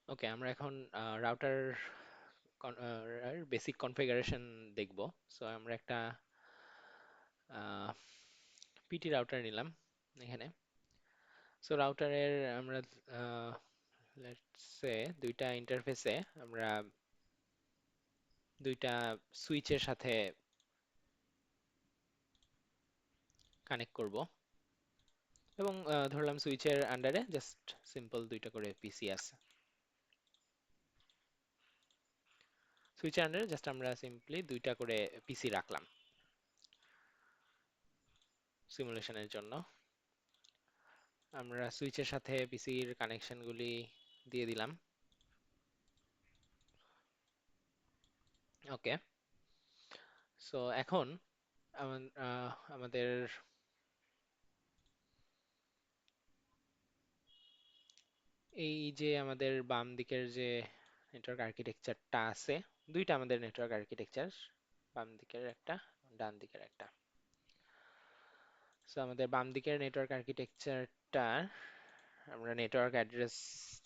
ওকে, আমরা এখন router basic configuration দেখব। সো আমরা একটা পিটি রাউটার নিলাম এখানে। সো রাউটারের আমরা লেটস সে দুইটা ইন্টারফেসে আমরা দুইটা সুইচের সাথে কানেক্ট করব এবং ধরলাম সুইচের আন্ডারে জাস্ট সিম্পল দুইটা করে পিসি আছে। সুইচের আন্ডারে জাস্ট আমরা সিম্পলি দুইটা করে পিসি রাখলাম সিমুলেশনের জন্য। আমরা সুইচের সাথে পিসির কানেকশনগুলি দিয়ে দিলাম। ওকে, সো এখন আমাদের এই যে আমাদের বাম দিকের যে নেটওয়ার্ক আর্কিটেকচারটা আছে, দুইটা আমাদের নেটওয়ার্ক আর্কিটেকচার, বাম দিকের একটা, ডান দিকের একটা। সো আমাদের বাম দিকের নেটওয়ার্ক আর্কিটেকচারটা আমরা নেটওয়ার্ক অ্যাড্রেস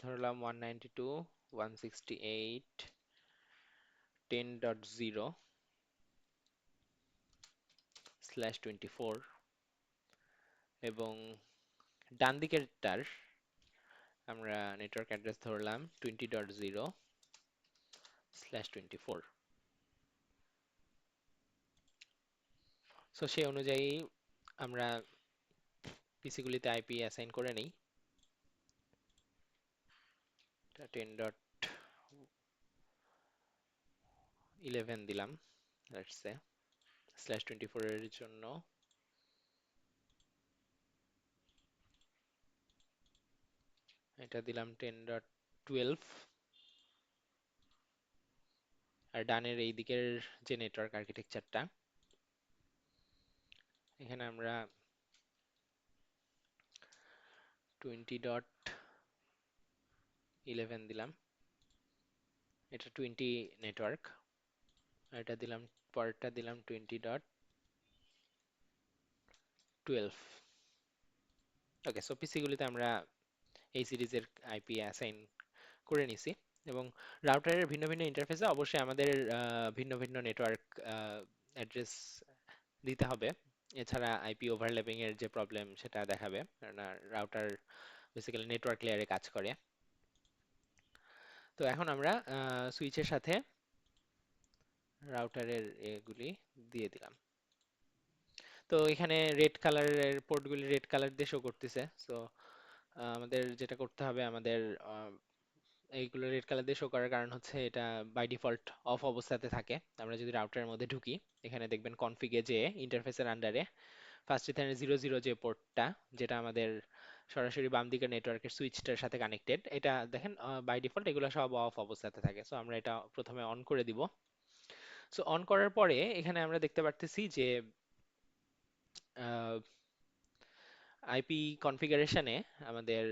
ধরলাম 192.168.10.0/24 এবং ডান দিকেরটার আমরা নেটওয়ার্ক অ্যাড্রেস ধরলাম 20.0/24। সো সেই অনুযায়ী আমরা পিসি গুলিতে আইপি অ্যাসাইন করে নিই। 10.11 দিলাম, লেটস সে /24 এর জন্য এটা দিলাম 10.12। আর ডানের এই দিকের যে নেটওয়ার্ক আর্কিটেকচারটা, এখানে আমরা 20.11 দিলাম, এটা 20 নেটওয়ার্ক। আর এটা দিলাম, পরেরটা দিলাম 20.12। ওকে, সো পিসি গুলিতে আমরা এই সিরিজের আইপি অ্যাসাইন করে নিছি এবং রাউটারের ভিন্ন ভিন্ন ইন্টারফেসে অবশ্যই আমাদের ভিন্ন ভিন্ন নেটওয়ার্ক অ্যাড্রেস দিতে হবে। এছাড়া আইপি ওভারল্যাপিং এর যে প্রবলেম সেটা দেখাবে, কারণ রাউটার বেসিক্যালি নেটওয়ার্ক লেয়ারে কাজ করে। তো এখন আমরা সুইচের সাথে রাউটারের এগুলি দিয়ে দিলাম। তো এখানে রেড কালারের পোর্টগুলি রেড কালার দিয়ে শো করতেছে। সো আমাদের যেটা করতে হবে, আমাদের এইগুলো রেড কালার দিয়ে শো করার কারণ হচ্ছে এটা বাই ডিফল্ট অফ অবস্থাতে থাকে। আমরা যদি রাউটারের মধ্যে ঢুকি, এখানে দেখবেন কনফিগে যে ইন্টারফেসের আন্ডারে ফার্স্ট ইথারনেট 00 যে পোর্টটা, যেটা আমাদের সরাসরি বাম দিকের নেটওয়ার্কের সুইচটার সাথে কানেক্টেড, এটা দেখেন বাই ডিফল্ট এগুলো সব অফ অবস্থাতে থাকে। সো আমরা এটা প্রথমে অন করে দিব। সো অন করার পরে এখানে আমরা দেখতে পারতেছি যে আইপি কনফিগারেশনে আমাদের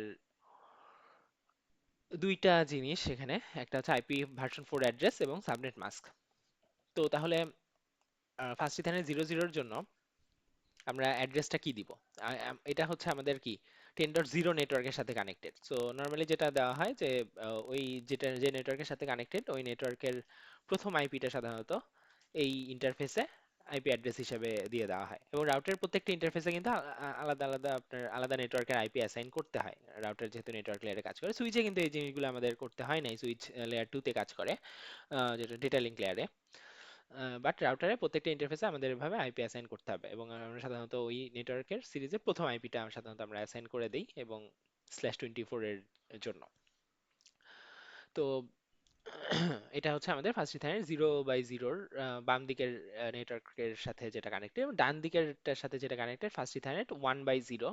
দুইটা জিনিস এখানে, একটা হচ্ছে আইপি ভার্সন 4 অ্যাড্রেস এবং সাবনেট মাস্ক। তো তাহলে ফার্স্ট ইথারনেট 00 এর জন্য আমরা অ্যাড্রেসটা কি দিব? এটা হচ্ছে আমাদের কি 10.0 নেটওয়ার্কের সাথে কানেক্টেড। সো নর্মালি যেটা দেওয়া হয় যে ওই যেটা যে নেটওয়ার্কের সাথে কানেক্টেড ওই নেটওয়ার্কের প্রথম আইপিটা সাধারণত এই ইন্টারফেসে আইপি অ্যাড্রেস হিসেবে দিয়ে দেওয়া হয় এবং রাউটারের প্রত্যেকটা ইন্টারফেসে কিন্তু আলাদা আলাদা আপনার আলাদা নেটওয়ার্কের আইপি অ্যাসাইন করতে হয়। রাউটার যেহেতু নেটওয়ার্ক লেয়ারে কাজ করে, সুইচে কিন্তু এই জিনিসগুলো আমাদের করতে হয় নাই, সুইচ লেয়ার 2 তে কাজ করে, যেটা ডেটা লিঙ্ক লেয়ারে। বাট রাউটারে প্রত্যেকটা ইন্টারফেসে আমাদের এভাবে আইপি অ্যাসাইন করতে হবে এবং আমরা সাধারণত ওই নেটওয়ার্কের সিরিজের প্রথম আইপিটা সাধারণত আমরা অ্যাসাইন করে দিই এবং /24 এর জন্য। তো এটা হচ্ছে আমাদের ফার্স্ট ইথারনেট 0/0-র বাম দিকের নেটওয়ার্কের সাথে যেটা কানেক্টেড এবং ডান দিকেরটার সাথে যেটা কানেক্টেড ফার্স্ট ইথারনেট 1/0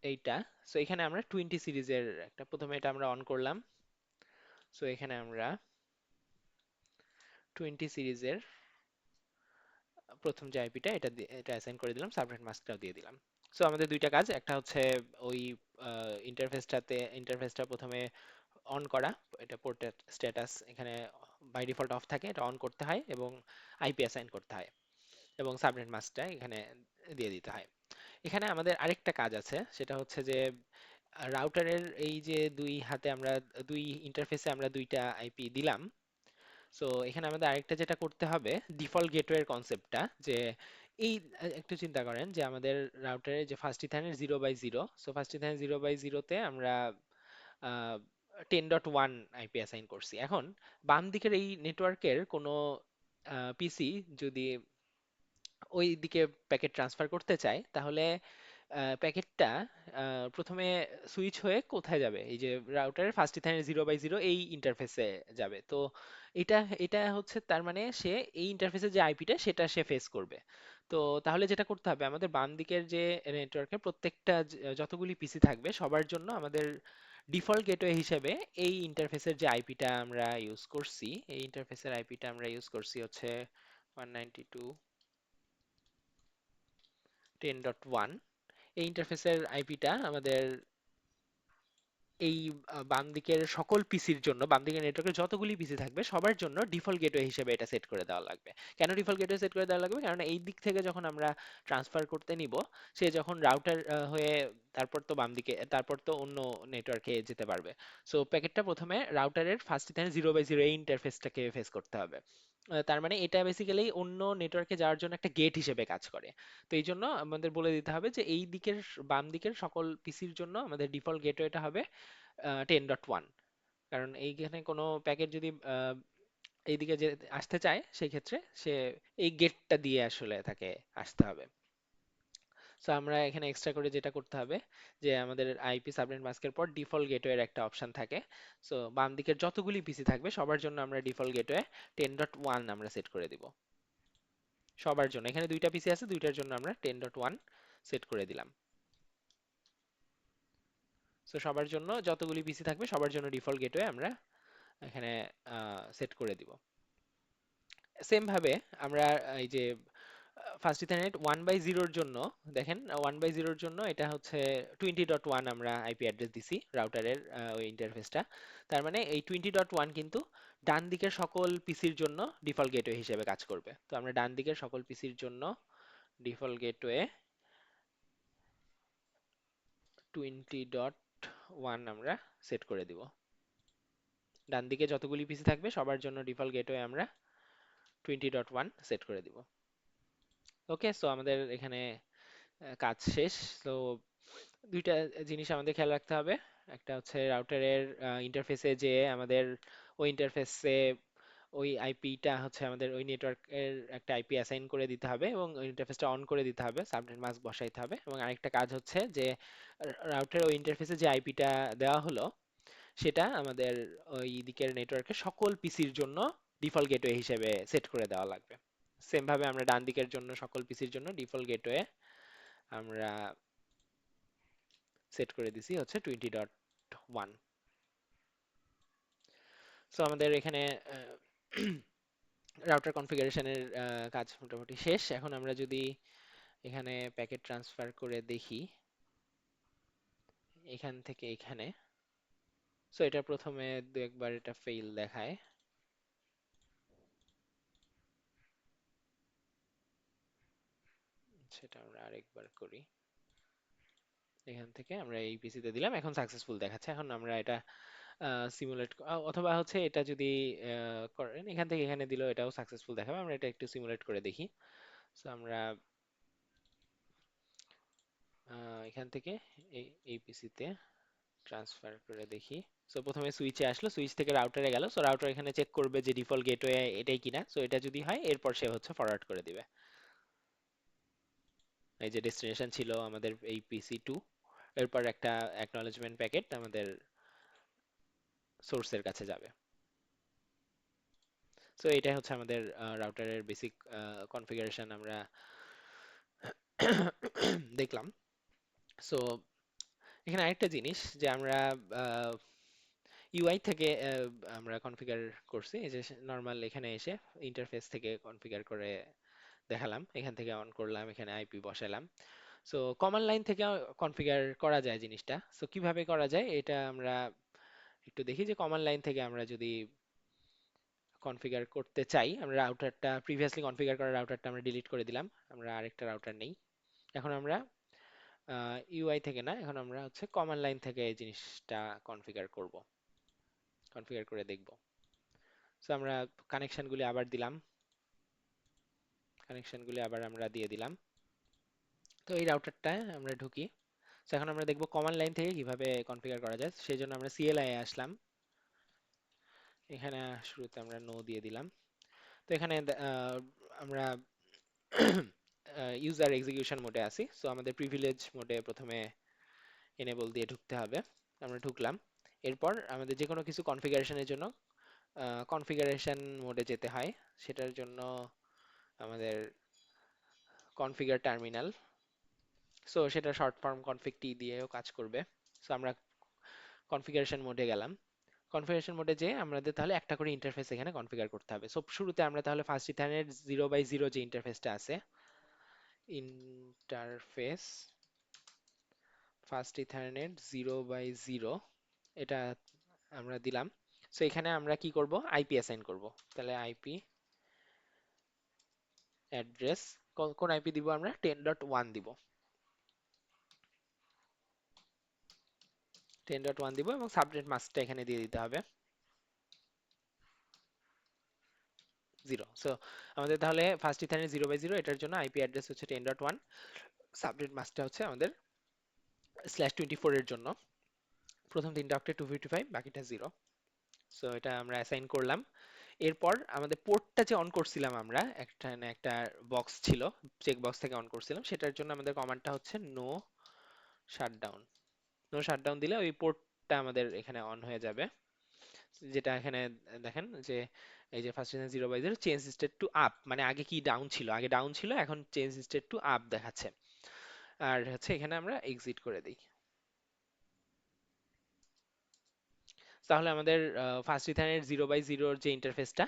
এইটা। সো এখানে আমরা 20 সিরিজের একটা, প্রথমে এটা আমরা অন করলাম। সো এখানে আমরা 20 সিরিজের প্রথম যে আইপিটা এটা অ্যাসাইন করে দিলাম, সাবনেট মাস্কটাও দিয়ে দিলাম। সো আমাদের দুইটা কাজ, একটা হচ্ছে ওই ইন্টারফেসটা প্রথমে অন করা, এটা পোর্টের স্ট্যাটাস এখানে বাই ডিফল্ট অফ থাকে, এটা অন করতে হয় এবং আইপি অ্যাসাইন করতে হয় এবং সাবনেট মাস্কটা এখানে দিয়ে দিতে হয়। এখানে আমাদের আরেকটা কাজ আছে, সেটা হচ্ছে যে রাউটারের এই যে দুই হাতে আমরা দুই ইন্টারফেসে আমরা দুইটা আইপি দিলাম। সো এখানে আমাদের আরেকটা যেটা করতে হবে, ডিফল্ট গেটওয়ের কনসেপ্টটা, যে এই একটু চিন্তা করেন যে আমাদের রাউটারে যে first Ethernet 0/0, so first Ethernet 0/0-তে আমরা 10.1 আইপি অ্যাসাইন করছি। এখন বাম দিকের এই নেটওয়ার্কের কোনো পিসি যদি ওই দিকে প্যাকেট ট্রান্সফার করতে চায়, তাহলে প্যাকেটটা প্রথমে সুইচ হয়ে কোথায় যাবে, এই যে রাউটারের ফার্স্ট ইথারনেট 0/0 এই ইন্টারফেসে যাবে। তো এটা এটা হচ্ছে তার মানে সে এই ইন্টারফেসে যে আইপিটা সেটা সে ফেস করবে। তো তাহলে যেটা করতে হবে, আমাদের বাম দিকের যে নেটওয়ার্কের প্রত্যেকটা যতগুলি পিসি থাকবে সবার জন্য আমাদের ডিফল্ট গেটওয়ে হিসেবে এই ইন্টারফেসের যে আইপিটা আমরা ইউজ করছি, এই ইন্টারফেসের আইপিটা আমরা ইউজ করছি হচ্ছে 192.10.1। এই ইন্টারফেসের আইপিটা আমাদের এই বাম দিকের সকল পিসির জন্য, বাম দিকের নেটওয়ার্কের যতগুলি পিসি থাকবে সবার জন্য ডিফল্ট গেটওয়ে হিসেবে এটা সেট করে দেওয়া লাগবে। কেন ডিফল্ট গেটওয়ে সেট করে দেওয়া লাগবে? কারণ এই দিক থেকে যখন আমরা ট্রান্সফার করতে নিব, সে যখন রাউটার হয়ে তারপর তো বাম দিকে, তারপর তো অন্য নেটওয়ার্কে যেতে পারবে। সো প্যাকেটটা প্রথমে রাউটারের ফার্স্ট ইথারনেট 0/0 এই ইন্টারফেসটাকে ফেস করতে হবে। তার মানে এটা বেসিক্যালি অন্য নেটওয়ার্কে যাওয়ার জন্য একটা গেট হিসেবে কাজ করে। তো এই জন্য আমাদের বলে দিতে হবে যে এই দিকের বাম দিকের সকল পিসির জন্য আমাদের ডিফল্ট গেটওয়েটা হবে 10.1। কারণ এইখানে কোনো প্যাকেট যদি এইদিকে যে আসতে চায়, সেই ক্ষেত্রে সে এই গেটটা দিয়ে আসলে তাকে আসতে হবে। সো আমরা এখানে এক্সট্রা করে যেটা করতে হবে, যে আমাদের আইপি সাবনেট মাস্কের পর ডিফল্ট গেটওয়ের একটা অপশন থাকে। সো বাম দিকের যতগুলি পিসি থাকবে সবার জন্য আমরা ডিফল্ট গেটওয়ে 10.1 আমরা সেট করে দিব। সবার জন্য, এখানে দুইটা পিসি আছে, দুইটার জন্য আমরা 10.1 সেট করে দিলাম। সো সবার জন্য যতগুলি পিসি থাকবে সবার জন্য ডিফল্ট গেটওয়ে আমরা এখানে সেট করে দিব। সেম ভাবে আমরা এই যে ফার্স্ট ইথারনেট 1/0-র জন্য, দেখেন 1/0-র জন্য এটা হচ্ছে 20.1 আমরা আইপি অ্যাড্রেস দিছি রাউটারের ওই ইন্টারফেসটা। তার মানে এই 20.1 কিন্তু ডান দিকের সকল পিসির জন্য ডিফল্ট গেটওয়ে হিসেবে কাজ করবে। তো আমরা ডান দিকের সকল পিসির জন্য ডিফল্ট গেটওয়ে 20.1 আমরা সেট করে দিব। ডান দিকে যতগুলি পিসি থাকবে সবার জন্য ডিফল্ট গেটওয়ে আমরা 20.1 সেট করে দিব। ওকে, সো আমাদের এখানে কাজ শেষ। তো দুইটা জিনিস আমাদের খেয়াল রাখতে হবে। একটা হচ্ছে রাউটারের ইন্টারফেসে যে আমাদের ওই ইন্টারফেসে ওই আইপিটা হচ্ছে আমাদের ওই নেটওয়ার্কের একটা আইপি অ্যাসাইন করে দিতে হবে এবং ওই ইন্টারফেসটা অন করে দিতে হবে, সাবনেট মাস্ক বসাইতে হবে। এবং আরেকটা কাজ হচ্ছে যে রাউটারের ওই ইন্টারফেসে যে আইপিটা দেওয়া হলো সেটা আমাদের ওই দিকের নেটওয়ার্কের সকল পিসির জন্য ডিফল্ট গেটওয়ে হিসেবে সেট করে দেওয়া লাগবে। সেম ভাবে আমরা ডান দিকের জন্য সকল পিসির জন্য ডিফল্ট গেটওয়ে আমরা সেট করে দিছি হচ্ছে 20.1। সো আমাদের এখানে রাউটার কনফিগারেশনের কাজ মোটামুটি শেষ। এখন আমরা যদি এখানে প্যাকেট ট্রান্সফার করে দেখি এখান থেকে এখানে, সো এটা প্রথমে দু একবার এটা ফেইল দেখায়। সেটা আমরা আরেকবার করি। এখান থেকে আমরা এই পিসিতে দিলাম, এখন সাকসেসফুল দেখাচ্ছে। এখন আমরা এটা সিমুলেট, অথবা হচ্ছে এটা যদি করেন এখান থেকে এখানে দিলেও এটাও সাকসেসফুল দেখাবে। আমরা এটা একটু সিমুলেট করে দেখি। সো আমরা এখান থেকে এই এই পিসিতে ট্রান্সফার করে দেখি। সো প্রথমে সুইচে আসলো, সুইচ থেকে রাউটারে গেল। সো রাউটার এখানে চেক করবে যে ডিফল্ট গেটওয়ে এটাই কিনা। সো এটা যদি হয় এরপর সে হচ্ছে ফরওয়ার্ড করে দিবে। এই যে ডেস্টিনেশন ছিল আমাদের এই পিসি 2, এরপর একটা অ্যাকনলেজমেন্ট প্যাকেট আমাদের সোর্সের কাছে যাবে। সো এটাই হচ্ছে আমাদের রাউটারের বেসিক কনফিগারেশন আমরা দেখলাম। সো এখানে আরেকটা জিনিস যে আমরা ইউআই থেকে আমরা কনফিগার করছি, এই যে নর্মাল এখানে এসে ইন্টারফেস থেকে কনফিগার করে দেখালাম। এখান থেকে অন করলাম, এখানে আইপি বসালাম। সো কমান্ড লাইন থেকে কনফিগার করা যায় জিনিসটা। সো কিভাবে করা যায় এটা আমরা একটু দেখি, যে কমান্ড লাইন থেকে আমরা যদি কনফিগার করতে চাই, আমরা রাউটারটা প্রিভিয়াসলি কনফিগার করা রাউটারটা আমরা ডিলিট করে দিলাম, আমরা আরেকটা রাউটার নেই। এখন আমরা ইউআই থেকে না, এখন আমরা হচ্ছে কমান্ড লাইন থেকে এই জিনিসটা কনফিগার করব, কনফিগার করে দেখব। সো আমরা কানেকশনগুলি আবার দিলাম, কানেকশনগুলি আবার আমরা দিয়ে দিলাম। তো এই রাউটারটা আমরা ঢুকি। তো এখন আমরা দেখব কমান্ড লাইন থেকে কিভাবে কনফিগার করা যায়। সেই জন্য আমরা সিএলআই এ আসলাম। এখানে শুরুতে আমরা নো দিয়ে দিলাম। তো এখানে আমরা ইউজার এক্সিকিউশন মোডে আছি, সো আমাদের প্রিভিলেজ মোডে প্রথমে এনেবল দিয়ে ঢুকতে হবে। আমরা ঢুকলাম। এরপর আমাদের যে কোনো কিছু কনফিগারেশনের জন্য কনফিগারেশন মোডে যেতে হয়। সেটার জন্য আমাদের কনফিগার টার্মিনাল, সো সেটা শর্ট ফর্ম কনফিগ টি দিয়েও কাজ করবে। সো আমরা কনফিগারেশন মোডে গেলাম। কনফিগারেশন মোডে যে আমাদের তাহলে একটা করে ইন্টারফেস এখানে কনফিগার করতে হবে। সো শুরুতে আমরা তাহলে ফার্স্ট ইথারনেট 0x0 যে ইন্টারফেসটা আছে, ইন্টারফেস ফার্স্ট ইথারনেট 0x0, এটা আমরা দিলাম। সো এখানে আমরা কি করব, আইপি অ্যাসাইন করব। তাহলে আইপি অ্যাড্রেস, কোন আইপি দিব আমরা, 10.1 দিব, 10.1 দিব এবং সাবনেট মাস্কটা এখানে দিয়ে দিতে হবে 0। সো আমাদের তাহলে ফার্স্ট ইথারনেট 0x0, এটার জন্য আইপি অ্যাড্রেস হচ্ছে 10.1, সাবনেট মাস্কটা হচ্ছে আমাদের /24 এর জন্য। প্রথম তিনটা অক্টেট 255, বাকিটা 0। সো এটা আমরা অ্যাসাইন করলাম। এরপর আমাদের পোর্টটা যে অন করছিলাম আমরা, একটা না একটা বক্স ছিল, চেক বক্স থেকে অন করছিলাম, সেটার জন্য আমাদের কমান্ডটা হচ্ছে নো শাটডাউন। নো শাটডাউন দিলে ওই পোর্টটা আমাদের এখানে অন হয়ে যাবে। যেটা এখানে দেখেন যে এই যে first 0x0 change state to up, মানে আগে কি ডাউন ছিল, আগে ডাউন ছিল, এখন চেঞ্জ স্টেট টু আপ দেখাচ্ছে। আর হচ্ছে এখানে আমরা এক্সিট করে দিই। তাহলে আমাদের ফার্স্ট ইথারনেট 0x0 যে ইন্টারফেসটা,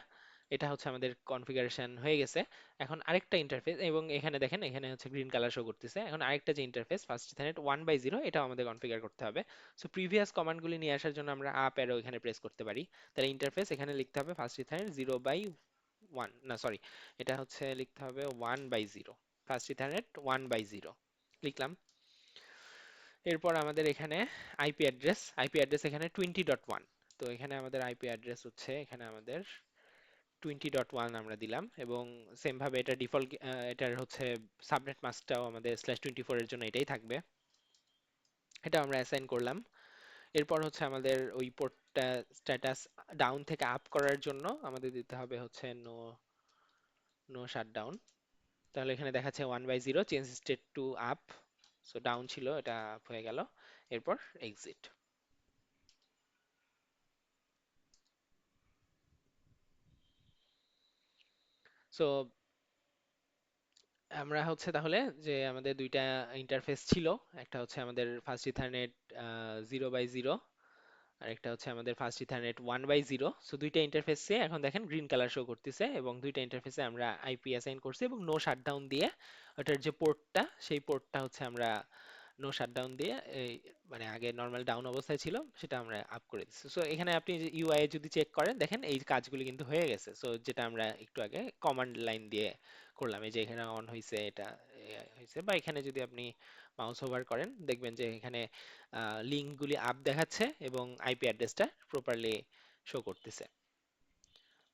এটা হচ্ছে আমাদের কনফিগারেশন হয়ে গেছে। এখন আরেকটা ইন্টারফেস, এবং এখানে দেখেন এখানে হচ্ছে গ্রিন কালার শো করতেছে। এখন আরেকটা যে ইন্টারফেস ফার্স্ট ইথারনেট 1/0, এটাও আমাদের কনফিগার করতে হবে। সো প্রিভিয়াস কমান্ডগুলি নিয়ে আসার জন্য আমরা আপ অ্যারো এখানে প্রেস করতে পারি। তাহলে ইন্টারফেস এখানে লিখতে হবে ফার্স্ট ইথারনেট 0/1, না সরি, এটা হচ্ছে লিখতে হবে 1/0, ফার্স্ট ইথারনেট 1/0 লিখলাম। এরপর আমাদের এখানে আইপি অ্যাড্রেস এখানে 20.1। তো এখানে আমাদের আইপি অ্যাড্রেস হচ্ছে, এখানে আমাদের 20.1 আমরা দিলাম, এবং সেম ভাবে এটা ডিফল্ট, এটার হচ্ছে সাবনেট মাস্কটাও আমাদের /24 এর জন্য এটাই থাকবে। এটা আমরা অ্যাসাইন করলাম। এরপর হচ্ছে আমাদের ওই পোর্টটা স্ট্যাটাস ডাউন থেকে আপ করার জন্য আমাদের দিতে হবে হচ্ছে নো নো শাটডাউন। তাহলে এখানে দেখাচ্ছে 1/0 change state to up, so down ছিল, এটা আপ হয়ে গেল। এরপর এক্সিট। সো আমরা হচ্ছে তাহলে যে আমাদের দুইটা ইন্টারফেস ছিল, একটা হচ্ছে আমাদের ফার্স্ট ইথারনেট 0x0, আর একটা হচ্ছে আমাদের ফার্স্ট ইথারনেট 1/0। সো দুইটা ইন্টারফেসে এখন দেখেন গ্রিন কালার শো করতেছে, এবং দুইটা ইন্টারফেসে আমরা আইপি অ্যাসাইন করছি, এবং নো শাটডাউন দিয়ে ওটার যে পোর্টটা, সেই পোর্টটা হচ্ছে আমরা নো শাটডাউন দিয়ে এই, মানে আগে নর্মাল ডাউন অবস্থায় ছিল সেটা আমরা আপ করে দিচ্ছি। সো এখানে আপনি ইউআই যদি চেক করেন, দেখেন এই কাজগুলি কিন্তু হয়ে গেছে। সো যেটা আমরা একটু আগে কমান্ড লাইন দিয়ে করলাম, এই যে এখানে অন হয়েছে, এটা হয়েছে। বা এখানে যদি আপনি মাউস ওভার করেন, দেখবেন যে এখানে লিঙ্কগুলি আপ দেখাচ্ছে এবং আইপি অ্যাড্রেসটা প্রপারলি শো করতেছে।